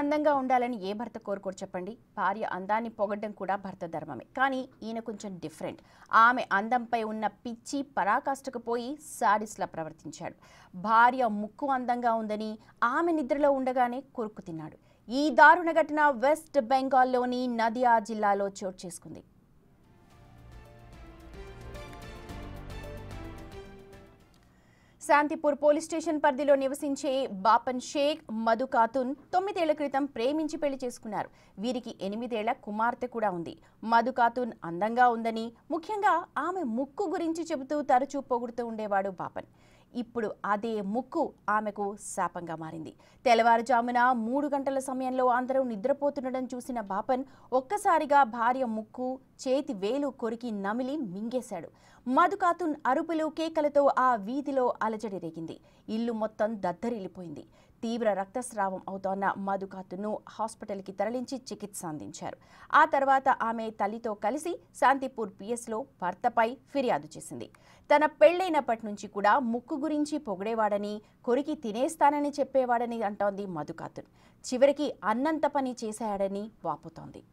అందంగా ఉండాలని ఏ భర్త కోరుకోరు చెప్పండి. భార్య అందాన్ని పొగడ్డం కూడా భర్త ధర్మమే. కానీ ఈయన కొంచెం డిఫరెంట్. ఆమె అందంపై ఉన్న పిచ్చి పరాకాష్ఠకు పోయి సాడిస్లా ప్రవర్తించాడు. భార్య ముక్కు అందంగా ఉందని ఆమె నిద్రలో ఉండగానే కొరుకు తిన్నాడు. ఈ దారుణ ఘటన వెస్ట్ బెంగాల్లోని నదియా జిల్లాలో చోటు చేసుకుంది. శాంతిపూర్ పోలీస్ స్టేషన్ పరిధిలో నివసించే బాపన్ షేక్ మధు ఖాతున్ 9 ఏళ్ల క్రితం ప్రేమించి పెళ్లి చేసుకున్నారు. వీరికి 8 ఏళ్ల కుమార్తె కూడా ఉంది. మధు ఖాతున్ అందంగా ఉందని, ముఖ్యంగా ఆమె ముక్కు గురించి చెబుతూ తరచూ పొగుడుతూ ఉండేవాడు బాపన్. ఇప్పుడు అదే ముక్కు ఆమెకు శాపంగా మారింది. తెల్లవారుజామున 3 గంటల సమయంలో అందరూ నిద్రపోతుండడం చూసిన బాపన్ ఒక్కసారిగా భార్య ముక్కు, చేతి వేలు కొరికి నమిలి మింగేశాడు. మధు ఖాతున్ అరుపులు, కేకలతో ఆ వీధిలో అలజడి రేగింది. ఇల్లు మొత్తం దద్దరిల్లిపోయింది. తీవ్ర రక్తస్రావం అవుతోన్న మధు ఖాతున్ను హాస్పిటల్కి తరలించి చికిత్స అందించారు. ఆ తర్వాత ఆమె తల్లితో కలిసి శాంతిపూర్ పిఎస్లో భర్తపై ఫిర్యాదు చేసింది. తన పెళ్లైనప్పటి నుంచి కూడా ముక్కు గురించి పొగిడేవాడని, కొరికి తినేస్తానని చెప్పేవాడని అంటోంది మధు ఖాతున్. చివరికి అన్నంత పని చేశాడని వాపోతోంది.